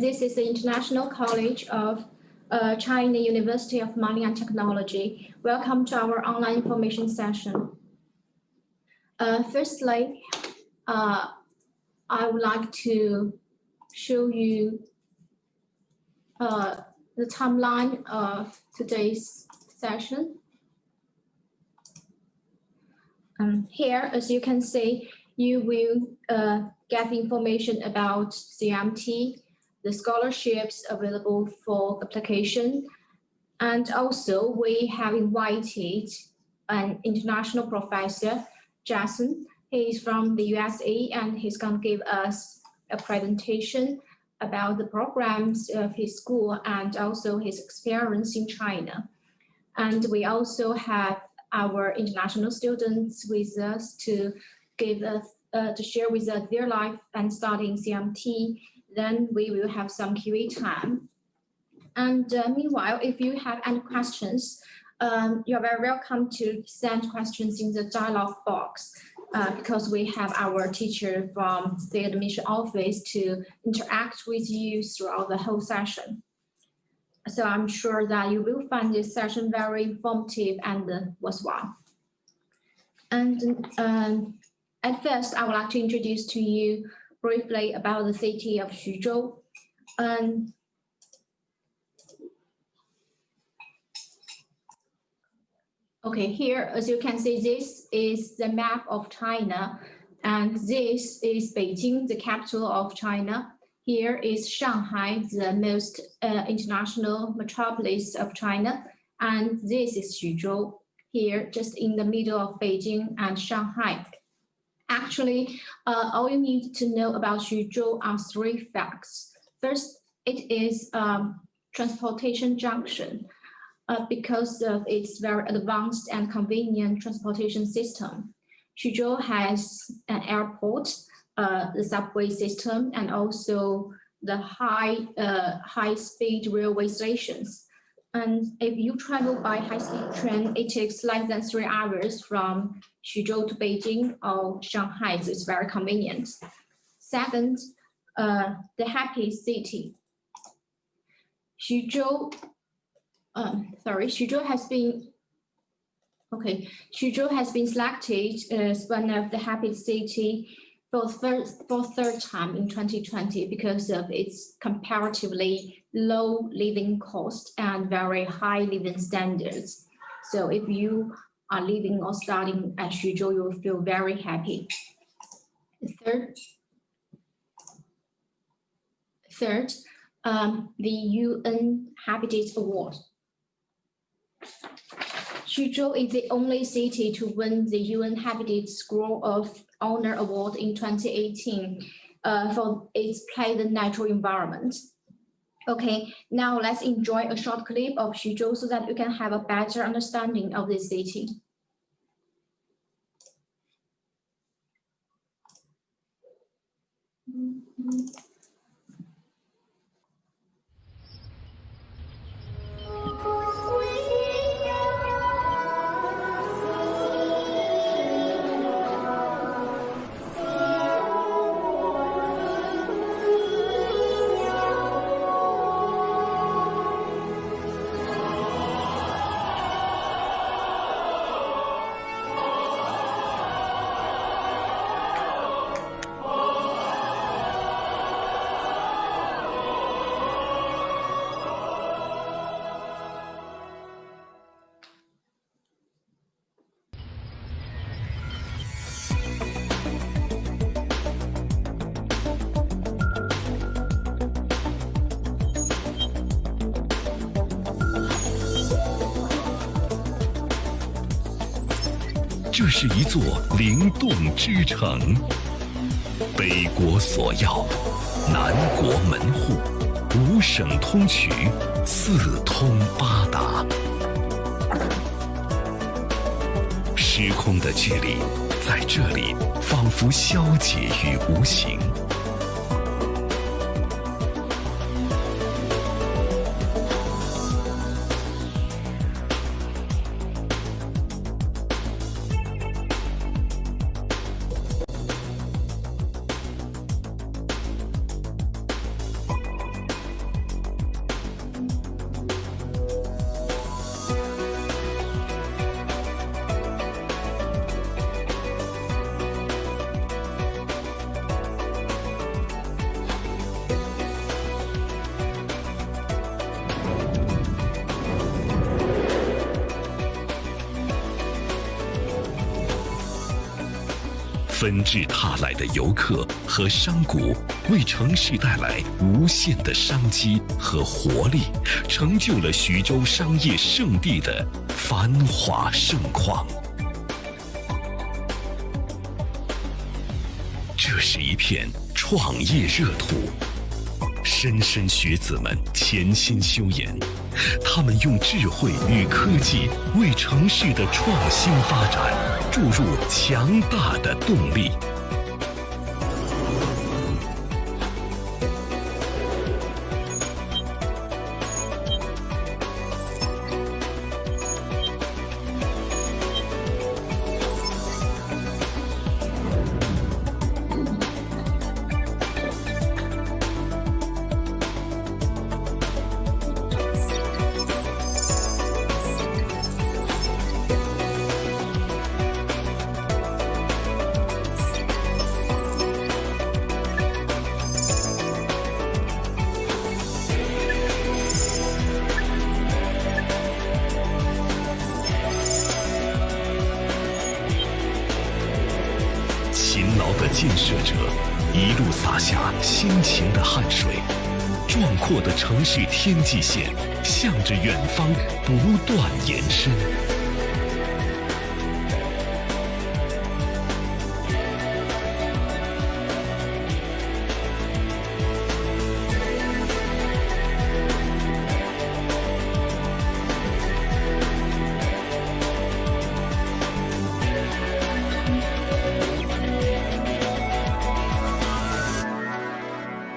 This is the International College of China University of Mining and Technology. Welcome to our online information session. Firstly, I would like to show you the timeline of today's session. Here, as you can see, you will get information about CMT, the scholarships available for application. And also we have invited an international professor, Jason. He is from the USA and he's going to give us a presentation about the programs of his school and also his experience in China. And we also have our international students with us to give us to share with us their life and studying CMT. Then we will have some Q&A time. And meanwhile, if you have any questions, you're very welcome to send questions in the dialog box because we have our teacher from the admission office to interact with you throughout the whole session. So I'm sure that you will find this session very informative and worthwhile. And at first, I would like to introduce to you briefly about the city of Shujo. Okay, here, as you can see, this is the map of China, and this is Beijing, the capital of China. Here is Shanghai, the most international metropolis of China, and this is Shujo, here just in the middle of Beijing and Shanghai. Actually, all you need to know about Shujo are three facts. First, it is transportation junction because of its very advanced and convenient transportation system. Shujo has an airport, the subway system, and also the high-speed railway stations. And if you travel by high-speed train, it takes less than 3 hours from Shujo to Beijing or Shanghai, so it's very convenient. Second, the happy city. Shujo has been selected as one of the happy city for third time in 2020 because of its comparatively low living cost and very high living standards. So if you are living or studying at Shujo, you will feel very happy. Third, the UN Habitat Award. Shujo is the only city to win the UN Habitat Scroll of Honor Award in 2018 for its pleasant natural environment. Okay, now let's enjoy a short clip of Shujo so that you can have a better understanding of this city. 这是一座灵动之城，北国索要，南国门户，五省通衢，四通八达。时空的距离在这里仿佛消解于无形。纷至沓来的游客和商贾为城市带来无限的商机和活力，成就了徐州商业胜地的繁华盛况。这是一片创业热土，莘莘学子们潜心修研，他们用智慧与科技为城市的创新发展注入强大的动力。勤劳的建设者一路洒下辛勤的汗水，壮阔的城市天际线向着远方不断延伸。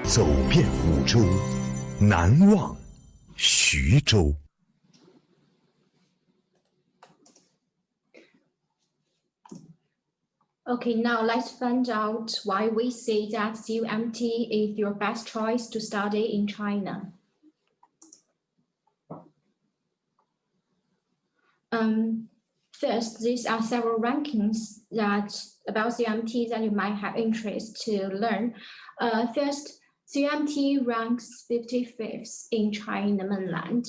走遍五洲，难忘徐州。Okay, now let's find out why we say that CUMT is your best choice to study in China. First, these are several rankings about CUMT that you might have interest to learn. First, CUMT ranks 55th in China mainland.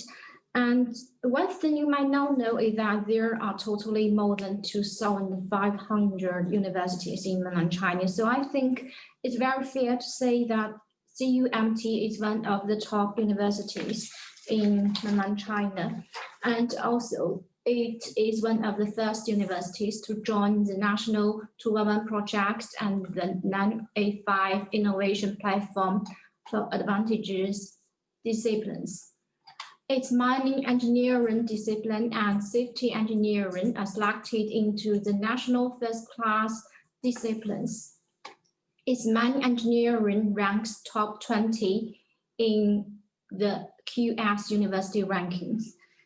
And one thing you might not know is that there are totally more than 2,500 universities in mainland China. So I think it's very fair to say that CUMT is one of the top universities in mainland China. And also, it is one of the first universities to join the National 211 project and the 985 Innovation Platform for Advantageous Disciplines. Its mining engineering discipline and safety engineering are selected into the national first-class disciplines. Its mining engineering ranks top 20 in the QS University rankings.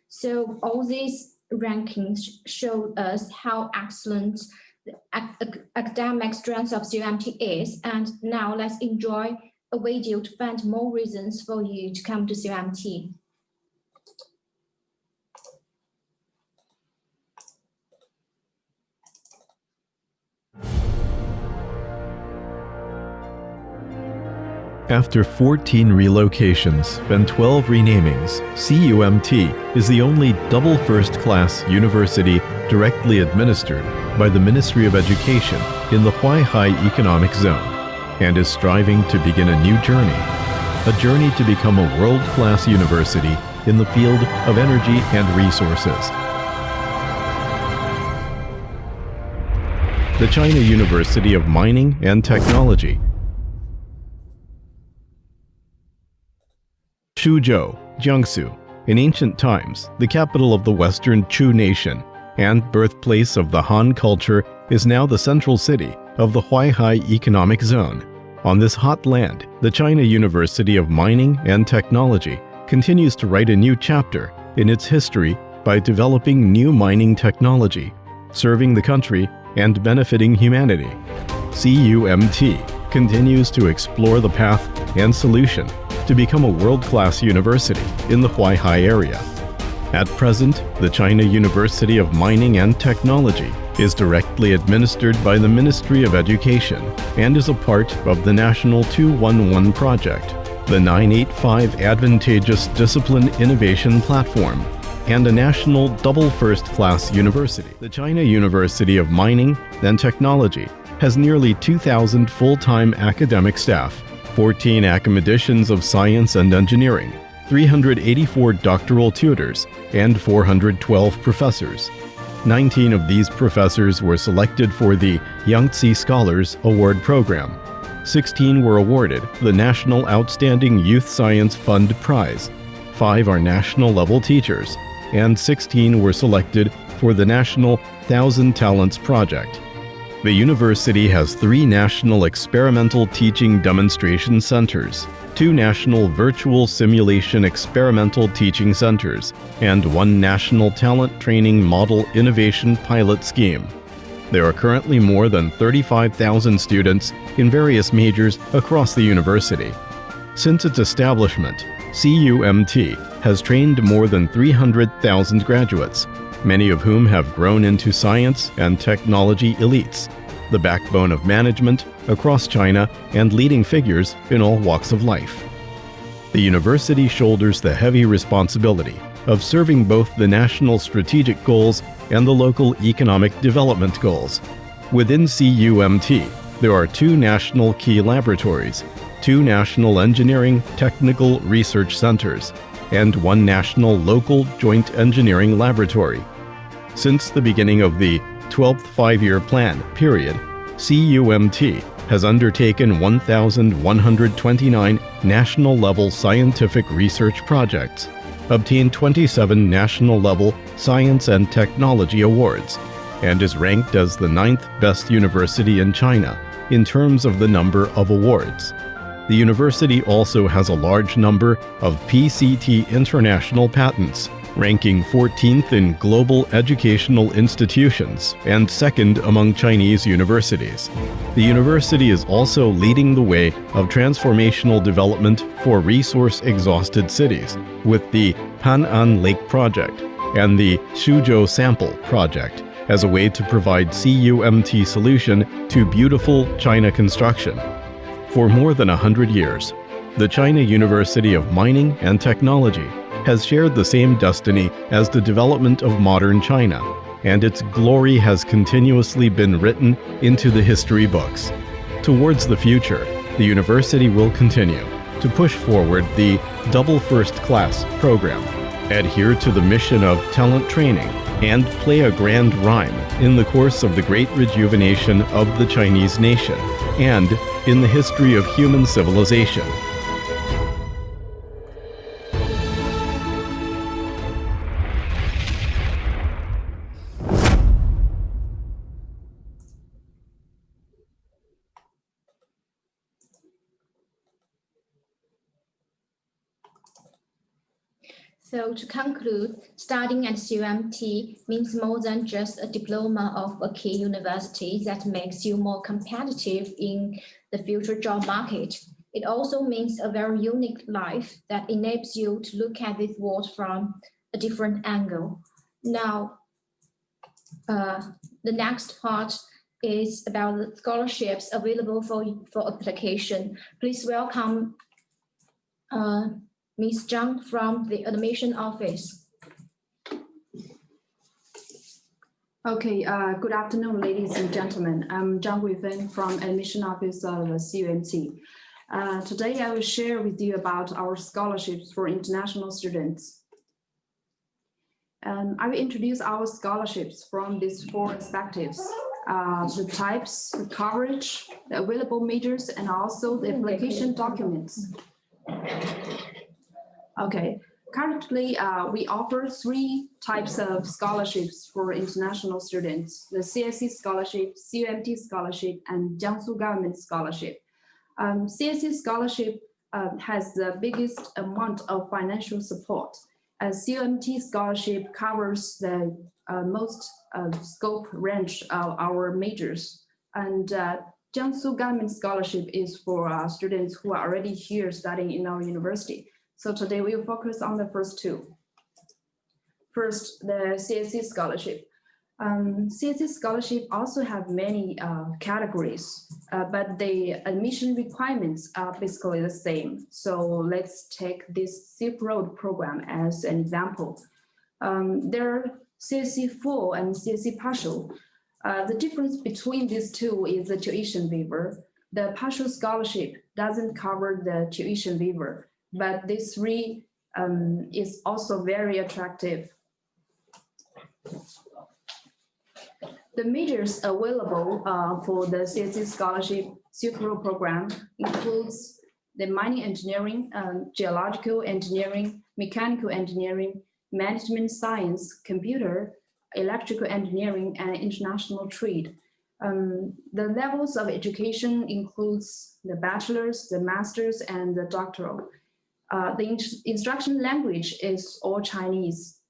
So all these rankings show us how excellent the academic strength of CUMT is. And now let's enjoy a video to find more reasons for you to come to CUMT. After 14 relocations and 12 renamings, CUMT is the only double first-class university directly administered by the Ministry of Education in the Huaihai Economic Zone, and is striving to begin a new journey to become a world-class university in the field of energy and resources. The China University of Mining and Technology. Shujo, JIANGSU, in ancient times the capital of the Western Chu nation and birthplace of the Han culture, is now the central city of the Huaihai Economic Zone. On this hot land, the China University of Mining and Technology continues to write a new chapter in its history by developing new mining technology, serving the country and benefiting humanity. CUMT continues to explore the path and solution to become a world-class university in the Huaihai area. At present, the China University of Mining and Technology is directly administered by the Ministry of Education and is a part of the National 211 project, the 985 Advantageous Discipline Innovation Platform, and a national double first-class university. The China University of Mining and Technology has nearly 2,000 full-time academic staff, 14 academicians of science and engineering, 384 doctoral tutors, and 412 professors. 19 of these professors were selected for the JIANGSU Scholars Award Program. 16 were awarded the National Outstanding Youth Science Fund Prize. 5 are national-level teachers, and 16 were selected for the National 1,000 Talents Project. The university has 3 national experimental teaching demonstration centers, 2 national virtual simulation experimental teaching centers, and 1 national talent training model innovation pilot scheme. There are currently more than 35,000 students in various majors across the university. Since its establishment, CUMT has trained more than 300,000 graduates, many of whom have grown into science and technology elites, the backbone of management across China and leading figures in all walks of life. The university shoulders the heavy responsibility of serving both the national strategic goals and the local economic development goals. Within CUMT, there are 2 national key laboratories, 2 national engineering technical research centers, and 1 national local joint engineering laboratory. Since the beginning of the 12th five-year plan period, CUMT has undertaken 1,129 national-level scientific research projects, obtained 27 national-level science and technology awards, and is ranked as the 9th best university in China in terms of the number of awards. The university also has a large number of PCT international patents, ranking 14th in global educational institutions and 2nd among Chinese universities. The university is also leading the way of transformational development for resource-exhausted cities with the Pan'an Lake Project and the Shujo Sample Project as a way to provide CUMT solution to beautiful China construction. For more than 100 years, the China University of Mining and Technology has shared the same destiny as the development of modern China, and its glory has continuously been written into the history books. Towards the future, the university will continue to push forward the Double First Class program, adhere to the mission of talent training, and play a grand rhyme in the course of the great rejuvenation of the Chinese nation and in the history of human civilization. So to conclude, studying at CUMT means more than just a diploma of a key university that makes you more competitive in the future job market. It also means a very unique life that enables you to look at this world from a different angle. Now, the next part is about the scholarships available for application. Please welcome Ms. Zhang from the admission office. Okay, good afternoon, ladies and gentlemen. I'm Zhang Huifeng from admission office of CUMT. Today, I will share with you about our scholarships for international students. I will introduce our scholarships from these 4 perspectives: the types, the coverage, the available majors, and also the application documents. Okay, currently we offer 3 types of scholarships for international students: the Cse Scholarship, CUMT Scholarship, and Jiangsu Government Scholarship. Cse Scholarship has the biggest amount of financial support. CUMT Scholarship covers the most scope range of our majors. And Jiangsu Government Scholarship is for students who are already here studying in our university. So today we will focus on the first 2. First, the Cse Scholarship. Cse Scholarship also have many categories, but the admission requirements are basically the same. So let's take this Silk Road program as an example. There are Cse Full and Cse Partial. The difference between these two is the tuition waiver. The partial scholarship doesn't cover the tuition waiver, but this three is also very attractive. The majors available for the Cse Scholarship Silk program includes the mining engineering, geological engineering, mechanical engineering, management science, computer, electrical engineering, and international trade. The levels of education includes the bachelor's, the master's, and the doctoral. The instruction language is all Chinese.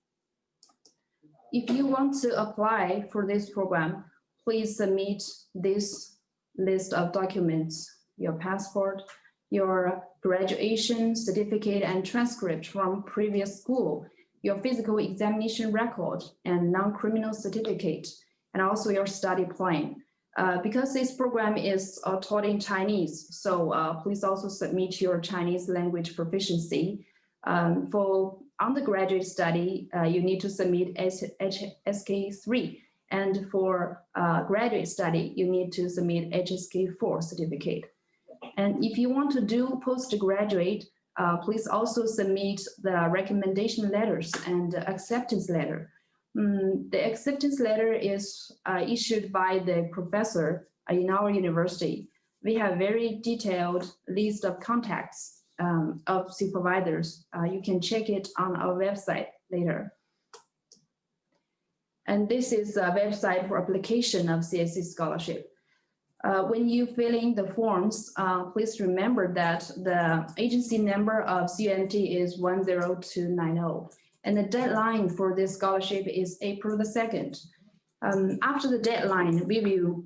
If you want to apply for this program, please submit this list of documents: your passport, your graduation certificate and transcript from previous school, your physical examination record and non-criminal certificate, and also your study plan. Because this program is taught in Chinese, so please also submit your Chinese language proficiency. For undergraduate study, you need to submit HSK3, and for graduate study, you need to submit HSK4 certificate. And if you want to do postgraduate, please also submit the recommendation letters and acceptance letter. The acceptance letter is issued by the professor in our university. We have very detailed list of contacts of supervisors. You can check it on our website later. And this is a website for application of Cse Scholarship. When you fill in the forms, please remember that the agency number of CUMT is 10290. And the deadline for this scholarship is April the 2nd. After the deadline, we will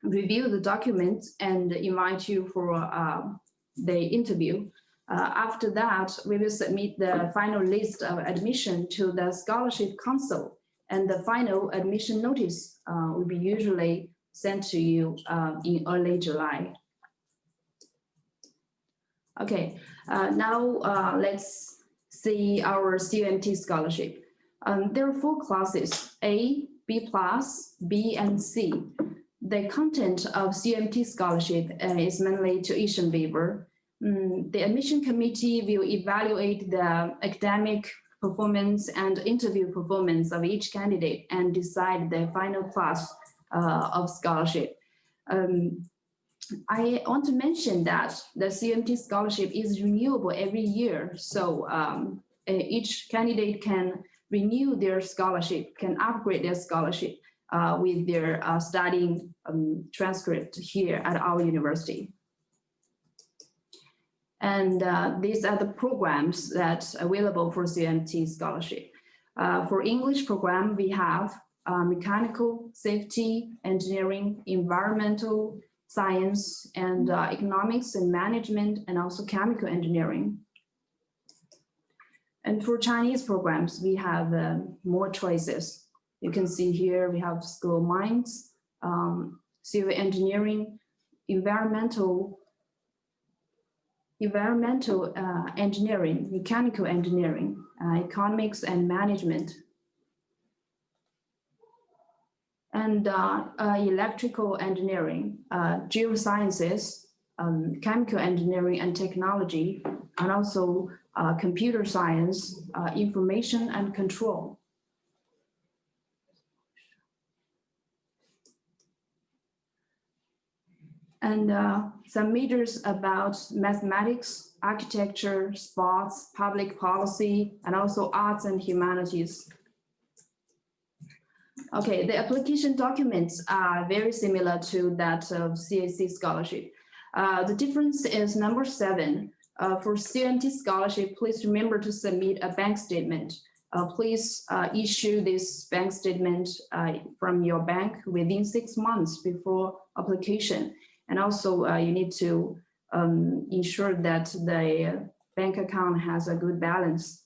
review the documents and invite you for the interview. After that, we will submit the final list of admission to the scholarship council, and the final admission notice will be usually sent to you in early July. Okay, now let's see our CUMT scholarship. There are 4 classes: A, B+, B, and C. The content of CUMT scholarship is mainly tuition waiver. The admission committee will evaluate the academic performance and interview performance of each candidate and decide the final class of scholarship. I want to mention that the CUMT scholarship is renewable every year. So each candidate can renew their scholarship, can upgrade their scholarship with their studying transcript here at our university. And these are the programs that are available for CUMT scholarship. For English program, we have mechanical, safety, engineering, environmental science, and economics and management, and also chemical engineering. And for Chinese programs, we have more choices. You can see here we have school of mines, civil engineering, environmental engineering, mechanical engineering, economics and management, and electrical engineering, geosciences, chemical engineering and technology, and also computer science, information and control. And some majors about mathematics, architecture, sports, public policy, and also arts and humanities. Okay, the application documents are very similar to that of Cse Scholarship. The difference is number 7. For CUMT Scholarship, please remember to submit a bank statement. Please issue this bank statement from your bank within 6 months before application. And also you need to ensure that the bank account has a good balance.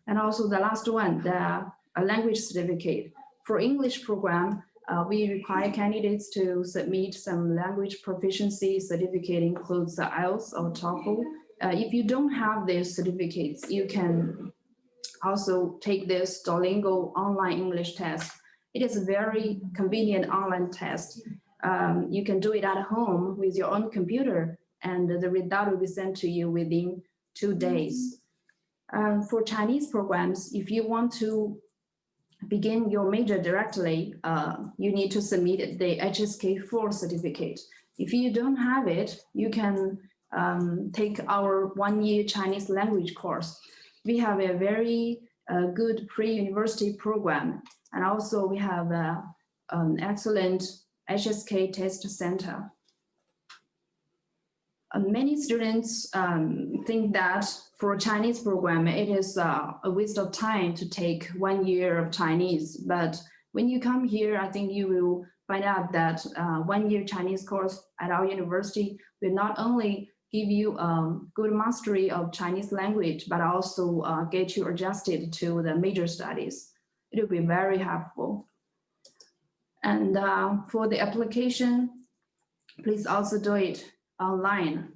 And also the last one, the language certificate. For English program, we require candidates to submit some language proficiency certificate, includes the IELTS or TOEFL. If you don't have these certificates, you can also take this Duolingo online English test It is a very convenient online test. You can do it at home with your own computer, and the result will be sent to you within 2 days. For Chinese programs, if you want to begin your major directly, you need to submit the HSK4 certificate. If you don't have it, you can take our 1-year Chinese language course. We have a very good pre-university program, and also we have an excellent HSK test center. Many students think that for a Chinese program, it is a waste of time to take 1 year of Chinese. But when you come here, I think you will find out that 1-year Chinese course at our university will not only give you a good mastery of Chinese language, but also get you adjusted to the major studies. It will be very helpful. And for the application, please also do it online.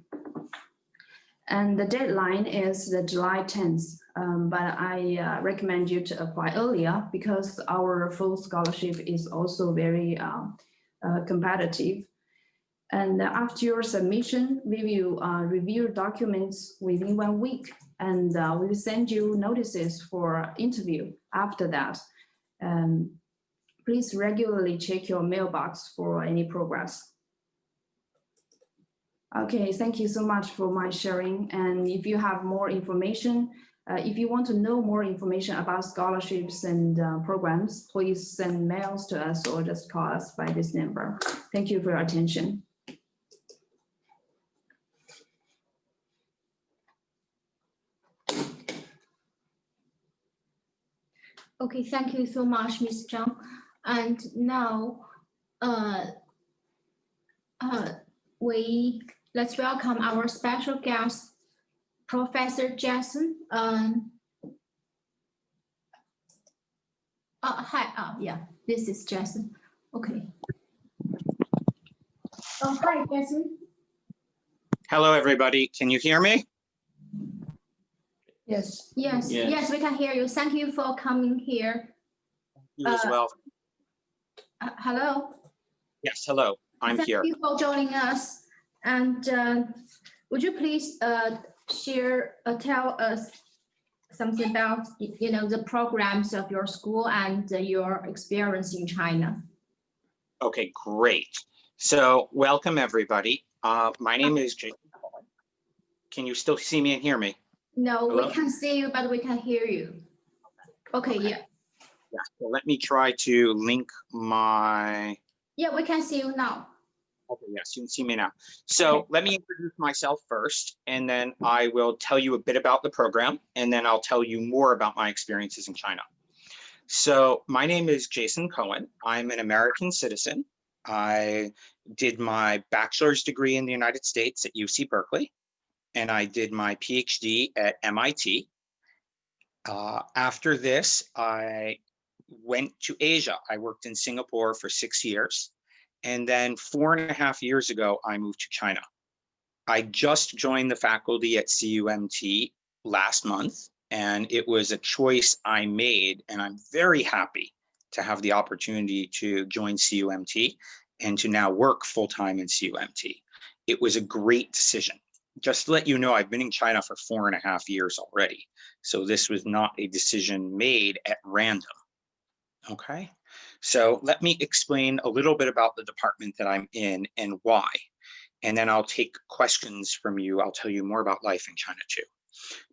And the deadline is the July 10th, but I recommend you to apply earlier because our full scholarship is also very competitive. And after your submission, we will review documents within 1 week, and we will send you notices for interview after that. Please regularly check your mailbox for any progress. Okay, thank you so much for my sharing. And if you have more information, if you want to know more information about scholarships and programs, please send mails to us or just call us by this number. Thank you for your attention. Okay, thank you so much, Ms. Zhang. And now, let's welcome our special guest, Professor Jason. Hi, yeah, this is Jason. Okay. Oh, hi, Jason. Hello, everybody. Can you hear me? Yes. Yes, yes, we can hear you. Thank you for coming here. You as well. Hello. Yes, hello. I'm here. Thank you for joining us. And would you please tell us something about the programs of your school and your experience in China? Okay, great. So welcome, everybody. My name is Jason. Can you still see me and hear me? No, Hello? we can see you, but we can hear you. Okay, yeah. Yeah, so let me try to link my... Yeah, we can see you now. Okay, yes, you can see me now. So okay. Let me introduce myself first, and then I will tell you a bit about the program, and then I'll tell you more about my experiences in China. So my name is Jason Cohen. I'm an American citizen. I did my bachelor's degree in the United States at UC Berkeley, and I did my PhD at MIT. After this, I went to Asia. I worked in Singapore for 6 years. And then 4.5 years ago, I moved to China. I just joined the faculty at CUMT last month, and it was a choice I made, and I'm very happy to have the opportunity to join CUMT and to now work full-time in CUMT. It was a great decision. Just to let you know, I've been in China for 4.5 years already. So this was not a decision made at random. Okay, so let me explain a little bit about the department that I'm in and why. And then I'll take questions from you. I'll tell you more about life in China too.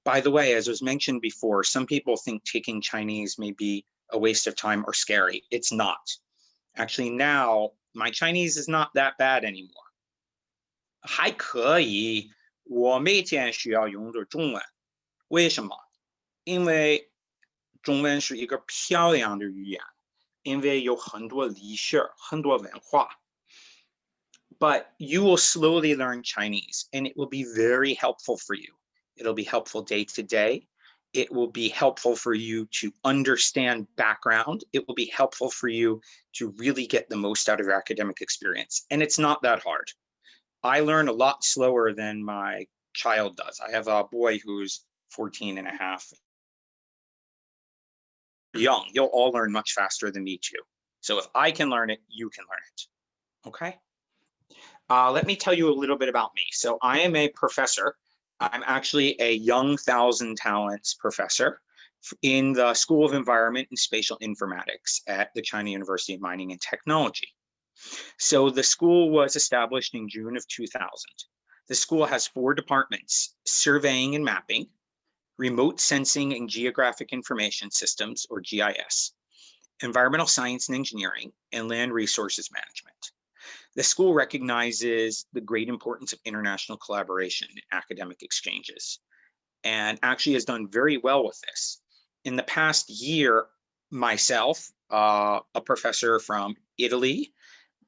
By the way, as was mentioned before, some people think taking Chinese may be a waste of time or scary. It's not. Actually, now my Chinese is not that bad anymore. 还可以，我每天需要用的中文。为什么？因为中文是一个漂亮的语言，因为有很多历史，很多文化。But you will slowly learn Chinese, and it will be very helpful for you. It'll be helpful day to day. It will be helpful for you to understand background. It will be helpful for you to really get the most out of your academic experience. And it's not that hard. I learn a lot slower than my child does. I have a boy who's 14 and a half. Young, you'll all learn much faster than me too. So if I can learn it, you can learn it. Okay. Let me tell you a little bit about me. So I am a professor. I'm actually a Young Thousand Talents professor in the School of Environment and Spatial Informatics at the China University of Mining and Technology. So the school was established in June of 2000. The school has 4 departments: surveying and mapping, remote sensing and geographic information systems, or GIS, environmental science and engineering, and land resources management. The school recognizes the great importance of international collaboration and academic exchanges, and actually has done very well with this. In the past year, myself, a professor from Italy,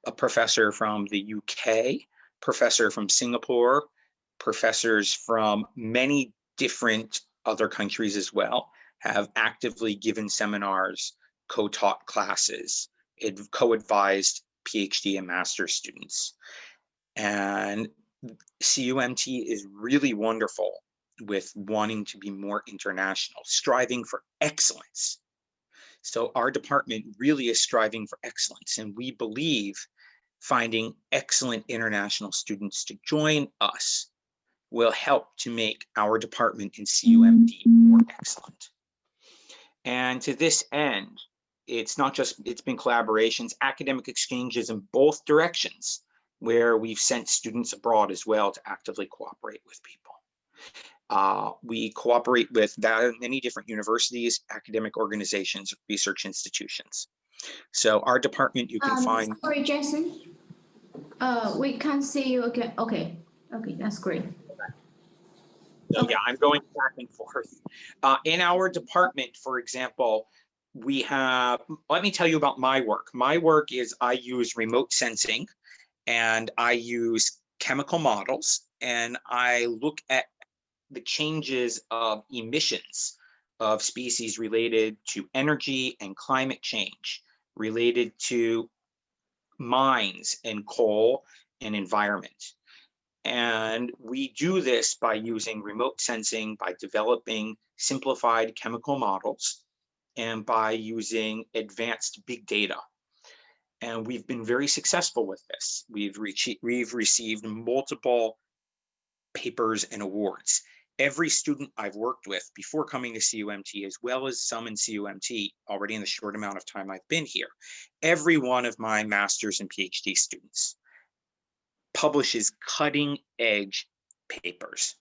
a professor from the UK, professor from Singapore, professors from many different other countries as well, have actively given seminars, co-taught classes, co-advised PhD and master's students. And CUMT is really wonderful with wanting to be more international, striving for excellence. So our department really is striving for excellence, and we believe finding excellent international students to join us will help to make our department in CUMT more excellent. And to this end, it's been collaborations, academic exchanges in both directions, where we've sent students abroad as well to actively cooperate with people. We cooperate with many different universities, academic organizations, research institutions. So our department, you can find. Sorry, Jason. We can't see you again. Okay, that's great. So yeah, I'm going back and forth. In our department, for example, we have, let me tell you about my work. My work is I use remote sensing and I use chemical models, and I look at the changes of emissions of species related to energy and climate change, related to mines and coal and environment. And we do this by using remote sensing, by developing simplified chemical models, and by using advanced big data. And we've been very successful with this. We've received multiple papers and awards. Every student I've worked with before coming to CUMT, as well as some in CUMT already in the short amount of time I've been here, every one of my master's and PhD students publishes cutting edge papers,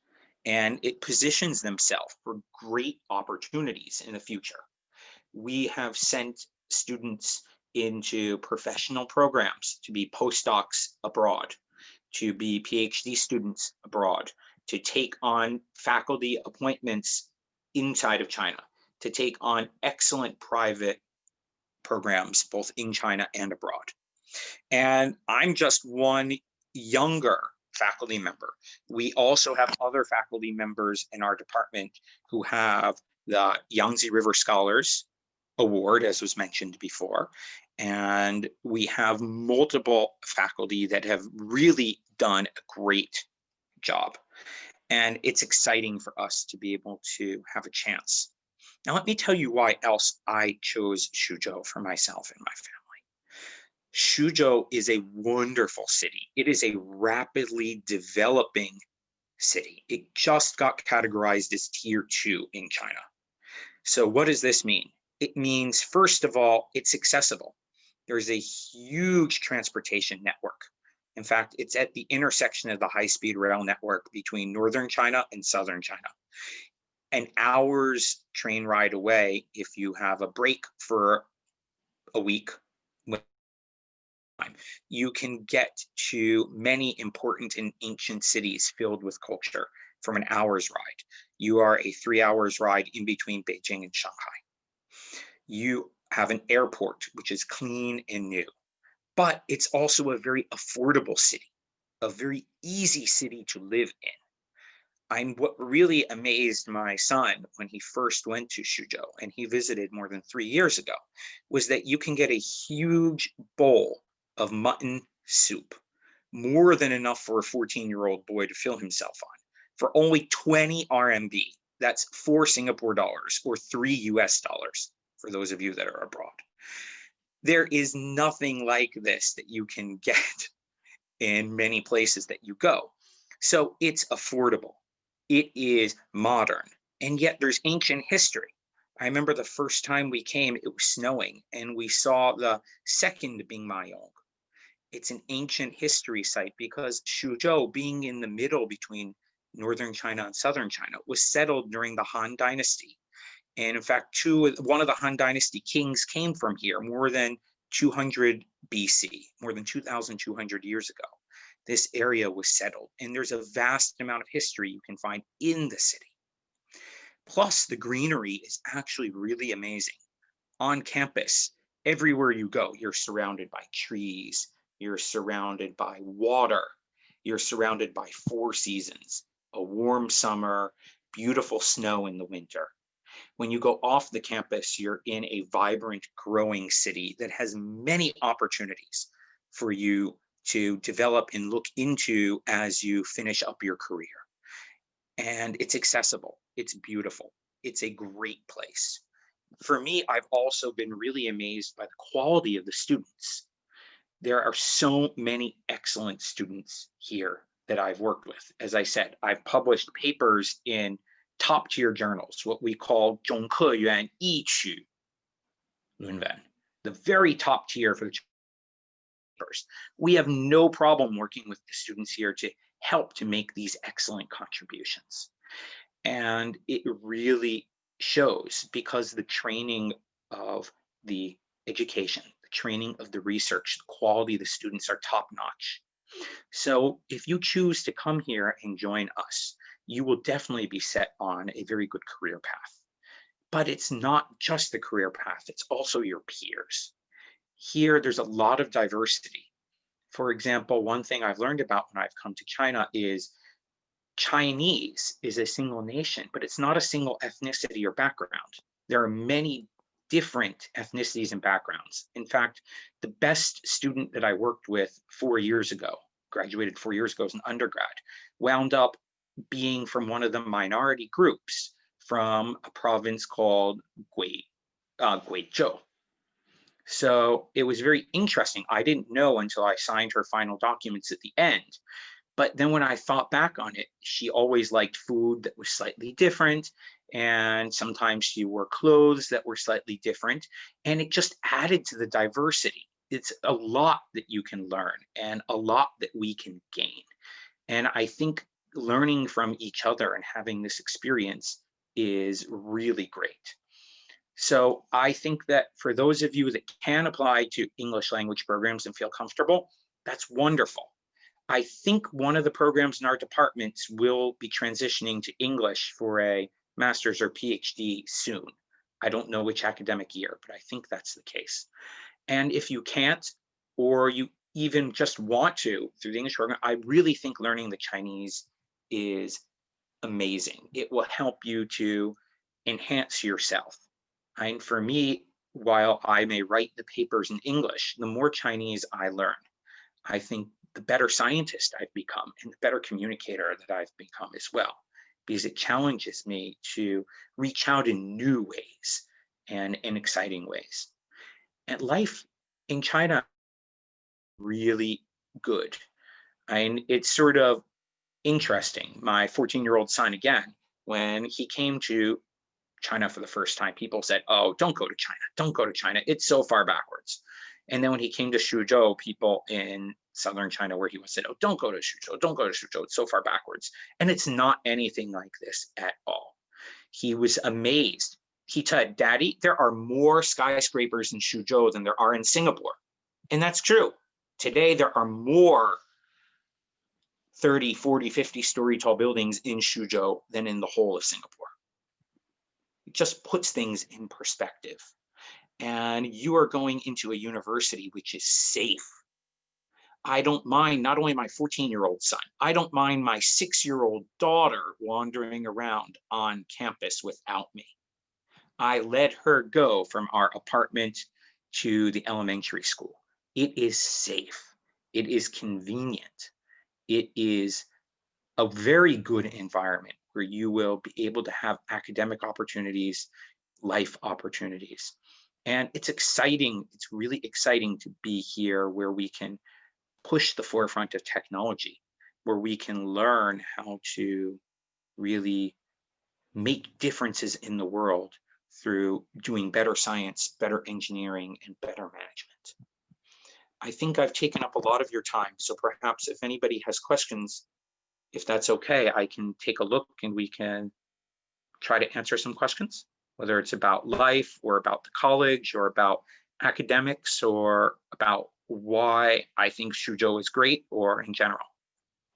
and it positions themselves for great opportunities in the future. We have sent students into professional programs to be postdocs abroad, to be PhD students abroad, to take on faculty appointments inside of China, to take on excellent private programs, both in China and abroad. And I'm just one younger faculty member. We also have other faculty members in our department who have the Yangtze River Scholars Award, as was mentioned before. And we have multiple faculty that have really done a great job. And it's exciting for us to be able to have a chance. Now, let me tell you why else I chose Shujo for myself and my family. Shujo is a wonderful city. It is a rapidly developing city. It just got categorized as Tier 2 in China. So what does this mean? It means, first of all, it's accessible. There's a huge transportation network. In fact, it's at the intersection of the high-speed rail network between northern China and southern China. An hour's train ride away, if you have a break for a week, you can get to many important and ancient cities filled with culture from an hour's ride. You are a 3 hours ride in between Beijing and Shanghai. You have an airport, which is clean and new, but it's also a very affordable city, a very easy city to live in. What really amazed my son when he first went to Shujo, and he visited more than 3 years ago, was that you can get a huge bowl of mutton soup, more than enough for a 14-year-old boy to fill himself on, for only 20 RMB. That's 4 Singapore dollars or 3 US dollars for those of you that are abroad. There is nothing like this that you can get in many places that you go. So it's affordable, it is modern, and yet there's ancient history. I remember the first time we came, it was snowing, and we saw the second Bingmayong. It's an ancient history site because Shujo, being in the middle between northern China and southern China, was settled during the Han Dynasty. And in fact, one of the Han Dynasty kings came from here more than 200 BC, more than 2,200 years ago. This area was settled, and there's a vast amount of history you can find in the city. Plus, the greenery is actually really amazing. On campus, everywhere you go, you're surrounded by trees, you're surrounded by water, you're surrounded by 4 seasons, a warm summer, beautiful snow in the winter. When you go off the campus, you're in a vibrant, growing city that has many opportunities for you to develop and look into as you finish up your career. And it's accessible, it's beautiful, it's a great place. For me, I've also been really amazed by the quality of the students. There are so many excellent students here that I've worked with. As I said, I've published papers in top tier journals, what we call 中科院一曲论文, the very top tier for the papers. We have no problem working with the students here to help to make these excellent contributions. And it really shows because the training of the education, the training of the research, the quality of the students are top notch. So if you choose to come here and join us, you will definitely be set on a very good career path. But it's not just the career path, it's also your peers. Here, there's a lot of diversity. For example, one thing I've learned about when I've come to China is Chinese is a single nation, but it's not a single ethnicity or background. There are many different ethnicities and backgrounds. In fact, the best student that I worked with 4 years ago, graduated 4 years ago as an undergrad, wound up being from one of the minority groups from a province called XUZHOU. So it was very interesting. I didn't know until I signed her final documents at the end. But then when I thought back on it, she always liked food that was slightly different. And sometimes she wore clothes that were slightly different. And it just added to the diversity. It's a lot that you can learn and a lot that we can gain. And I think learning from each other and having this experience is really great. So I think that for those of you that can apply to English language programs and feel comfortable, that's wonderful. I think one of the programs in our departments will be transitioning to English for a master's or PhD soon. I don't know which academic year, but I think that's the case. And if you can't, or you even just want to through the English program, I really think learning the Chinese is amazing. It will help you to enhance yourself. And for me, while I may write the papers in English, the more Chinese I learn, I think the better scientist I've become and the better communicator that I've become as well, because it challenges me to reach out in new ways and in exciting ways. And life in China really good. And it's sort of interesting. My 14-year-old son, again, when he came to China for the first time, people said, oh, don't go to China, don't go to China, it's so far backwards. And then when he came to Shujo, people in southern China where he was said, oh, don't go to Shujo, don't go to Shujo, it's so far backwards. And it's not anything like this at all. He was amazed. He said, Daddy, there are more skyscrapers in Shujo than there are in Singapore. And that's true. Today, there are more 30, 40, 50-story tall buildings in Shujo than in the whole of Singapore. It just puts things in perspective. And you are going into a university which is safe. I don't mind not only my 14-year-old son, I don't mind my 6-year-old daughter wandering around on campus without me. I let her go from our apartment to the elementary school. It is safe. It is convenient. It is a very good environment where you will be able to have academic opportunities, life opportunities. And it's exciting. It's really exciting to be here where we can push the forefront of technology, where we can learn how to really make differences in the world through doing better science, better engineering, and better management. I think I've taken up a lot of your time, so perhaps if anybody has questions, if that's okay, I can take a look and we can try to answer some questions, whether it's about life or about the college or about academics or about why I think Shujo is great or in general.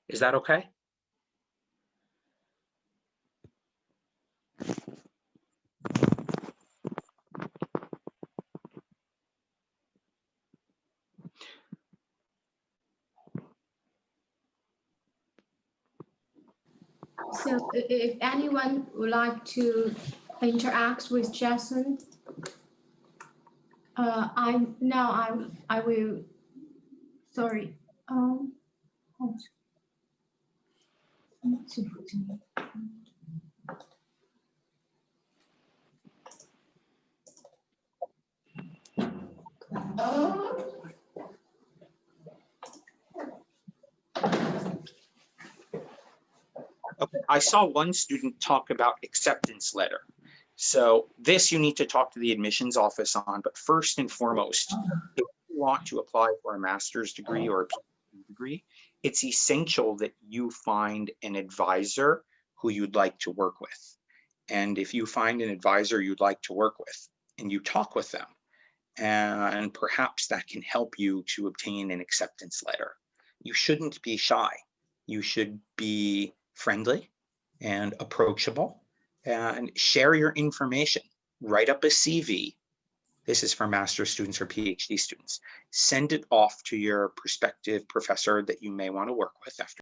Is that okay? So if anyone would like to interact with Jason, I will, sorry. Okay, I saw one student talk about acceptance letter. So this you need to talk to the admissions office on, but first and foremost, if you want to apply for a master's degree or a PhD degree, it's essential that you find an advisor who you'd like to work with. And if you find an advisor you'd like to work with and you talk with them, and perhaps that can help you to obtain an acceptance letter. You shouldn't be shy. You should be friendly and approachable and share your information. Write up a CV. This is for master's students or PhD students. Send it off to your prospective professor that you may want to work with after